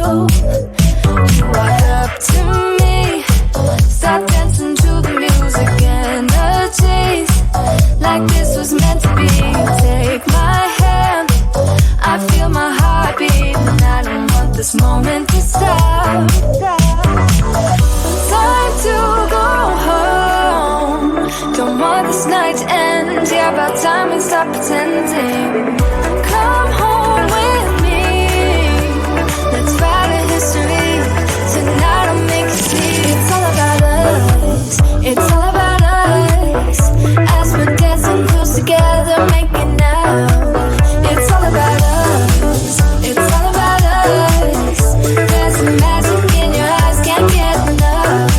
You walked up to me, started dancing to the music, energies like this was meant to be. Take my hand, I feel my heart beat, and I don't want this moment to stop. Time to go home, don't want this night to end. Yeah, about time we stop pretending. Come home with me, let's write a history. Tonight I'll make you see it's all about us. It's all about us. As we're dancing close together, making out. It's all about us. It's all about us. There's some magic in your eyes, can't get enough.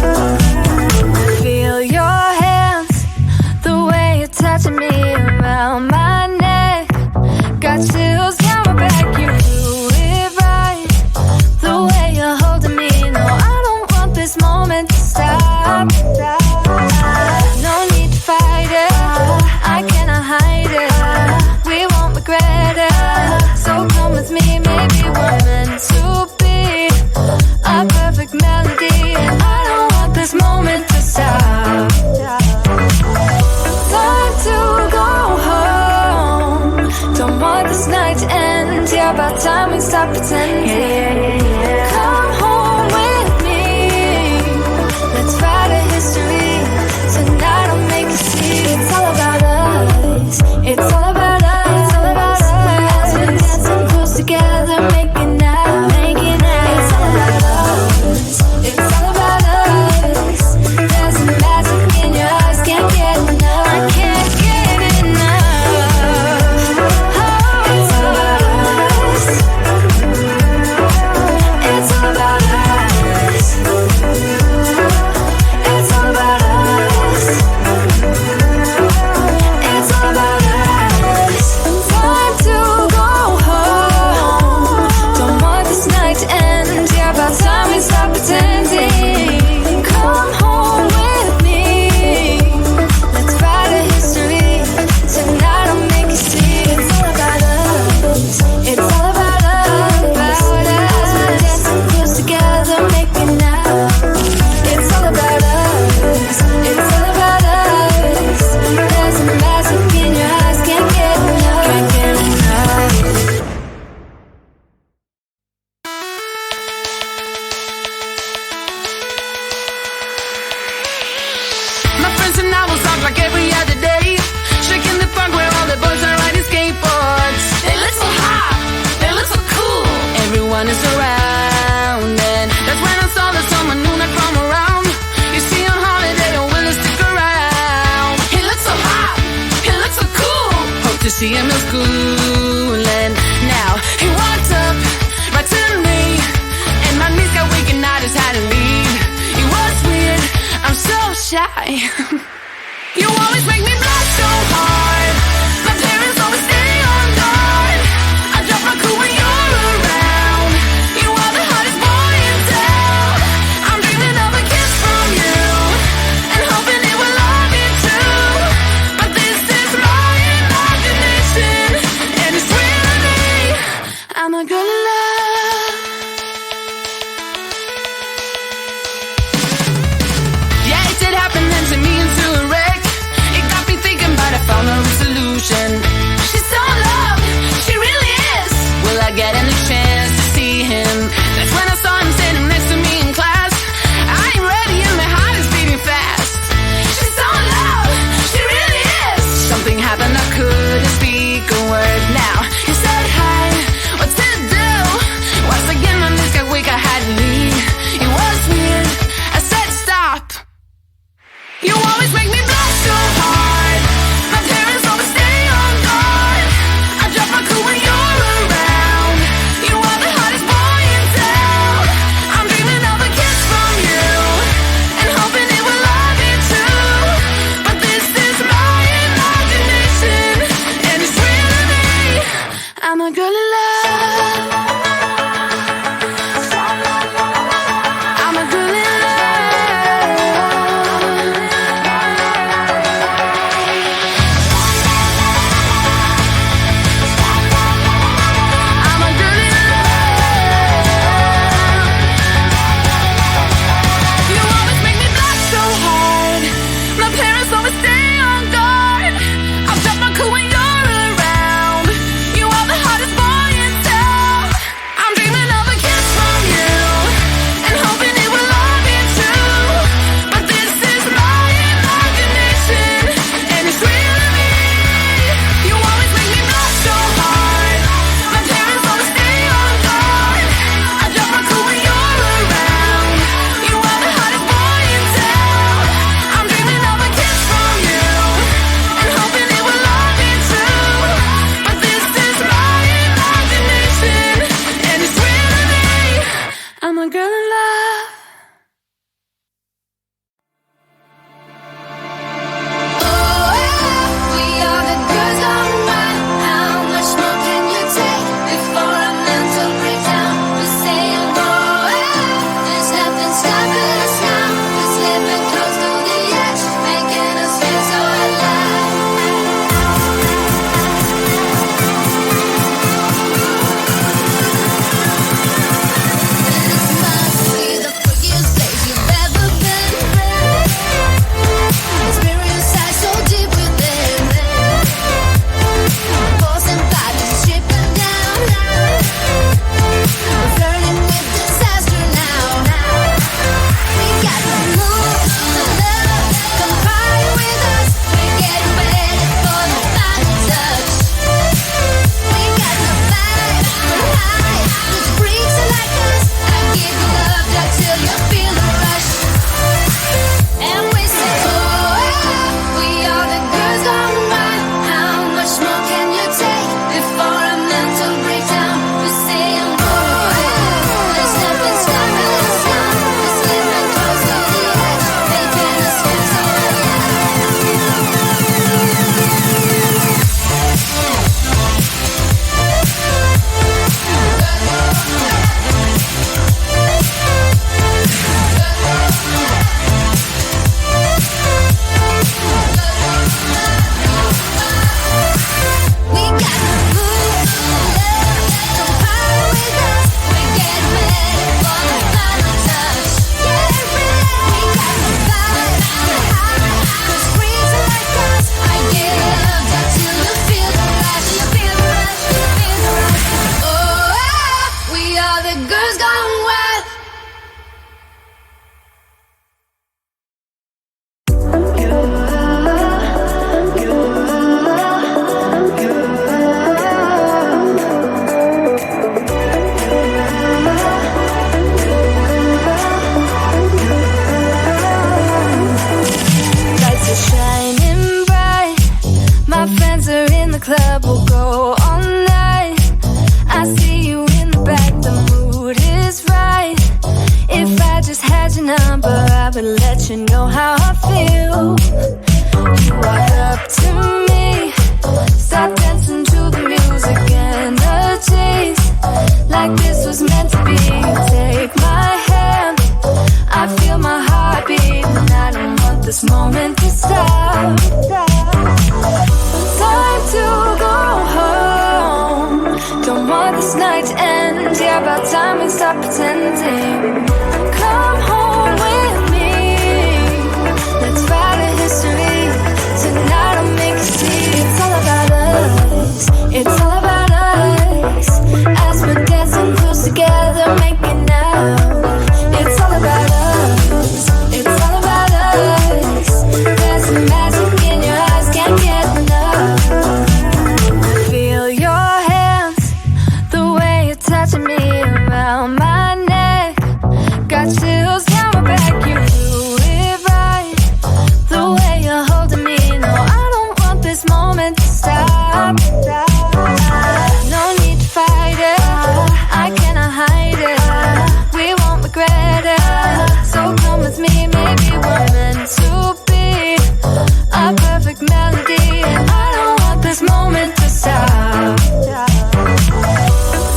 Feel your hands, the way you're touching me around my neck. Got chills down my back, you do it right. The way you're holding me, no, I don't want this moment to stop. No need to fight it, I cannot hide it. We won't regret it, so come with me, maybe we're meant to be. A perfect melody, and I don't want this moment to stop. Time to go home, don't want this night to end. Yeah, about time we stop pretending. Come home with me, let's write a history. Tonight I'll make you see it's all about us. It's all about us. It's all about us. As we're dancing close together, making out, making out. It's all about us. It's all about us. There's some magic in your eyes, can't get enough. I can't get enough. Oh, it's all about us. It's all about us. It's all about us. It's all about us. Time to go home, don't want this night to end. Yeah, about time we stop pretending. Come home with me, let's write a history. Tonight I'll make you see it's all about us. It's all about us. As we're dancing close together, making out. It's all about us. It's all about us. There's some magic in your eyes, can't get enough. Can't get enough. My friends and I will talk like every other day, shaking the park where all the boys are riding skateboards. They look so hot, they look so cool. Everyone is around, and that's when I saw that someone new not from around. You see on holiday, or will he stick around? He looks so hot, he looks so cool. Hope to see him in school, and now he walked up right to me, and my knees got weak and I just had to leave. It was weird, I'm so shy. You always make me blush so hard. My parents always stay on guard. I drop my cool when you're around. You are the hottest boy in town. I'm dreaming of a kiss from you, and hoping it will all be true. But this is my imagination, and it's really I'm a girl in love. Yeah, it did happen then to me and to the girls gone wild. Lights are shining bright. My friends are in the club, we'll go all night. I see you in the back, the mood is right. If I just had your number, I would let you know how I feel. You walk up to me, start dancing to the music and the chase. Like this was meant to be. Take my hand, I feel my heart beat, and I don't want this moment to stop. Time to go home. Don't want this night to end. Yeah, about time we stop pretending. Come home with me. Let's write a history. Tonight I'll make you see. It's all about us. It's all about us. As we're dancing close together, making out. It's all about us. It's all about us. There's some magic in your eyes, can't get enough. Feel your hands, the way you're touching me around my neck. Got chills down my back, you do it right. The way you're holding me, no, I don't want this moment to stop. No need to fight it, I cannot hide it. We won't regret it, so come with me, maybe we're meant to be. A perfect melody, and I don't want this moment to stop.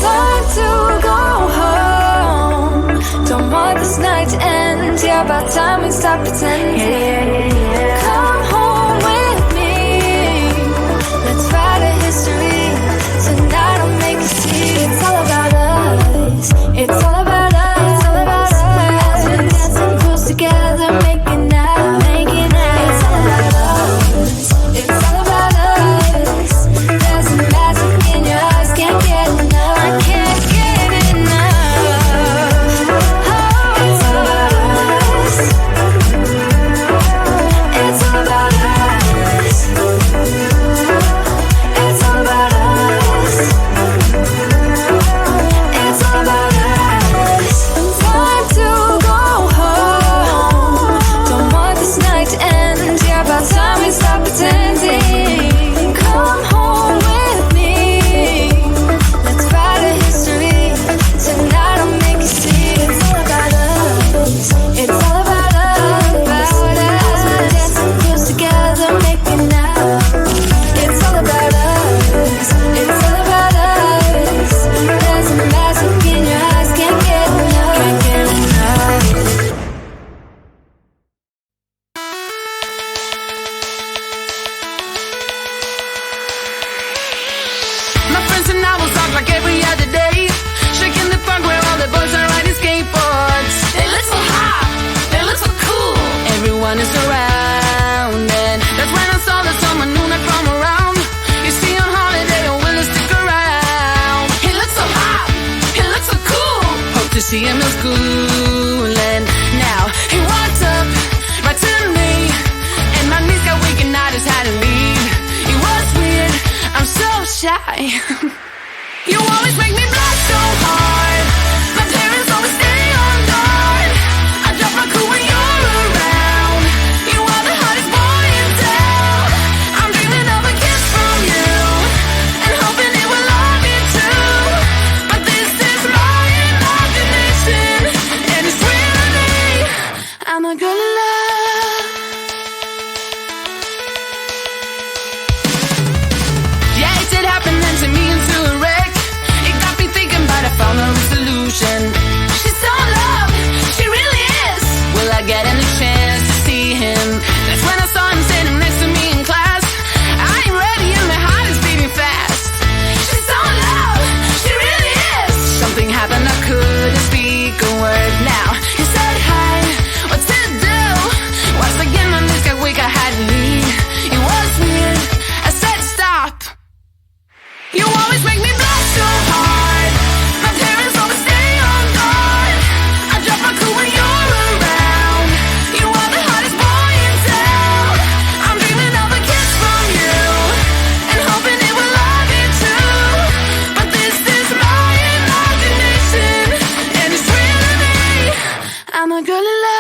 Time to go home. Don't want this night to end. Yeah, about time we stop pretending. Come home with me. Let's write a history. Tonight I'll make you see. It's all about us. It's all about us. It's all about us. As we're dancing close together, making out, making out. It's all about us. It's all about us. There's some magic in your eyes, can't get enough. I can't get enough. Oh, it's all about us. It's all about us. It's all about us. It's all about us. Time to go home. Don't want this night to end. Yeah, about time we stop pretending. Come home with me. Let's write a history. Tonight I'll make you see. It's all about us. It's all about us. As we're dancing close together, making out. It's all about us. It's all about us. There's a magic in your eyes, can't get enough. Can't get enough. My friends and I will talk like every other day, shaking the funk where all the boys are riding skateboards. They look so hot, they look so cool. Everyone is around, and that's when I saw that someone new not from around. You see on holiday, and will stick around. He looks so hot, he looks so cool. Hope to see him in school, and now he walks up right to me, and my knees got weak and I just had to leave. It was weird, I'm so shy. You always make me blush so hard. My parents always stay on guard. I drop my cool when you're around. You are the hottest boy in town. I'm dreaming of a kiss from you, and hoping it will love you too. But this is my imagination, and it's real to me. I'm a girl in love. Yeah, it did happen then to me into a wreck. It got me thinking, but I found a I'm a girl in love.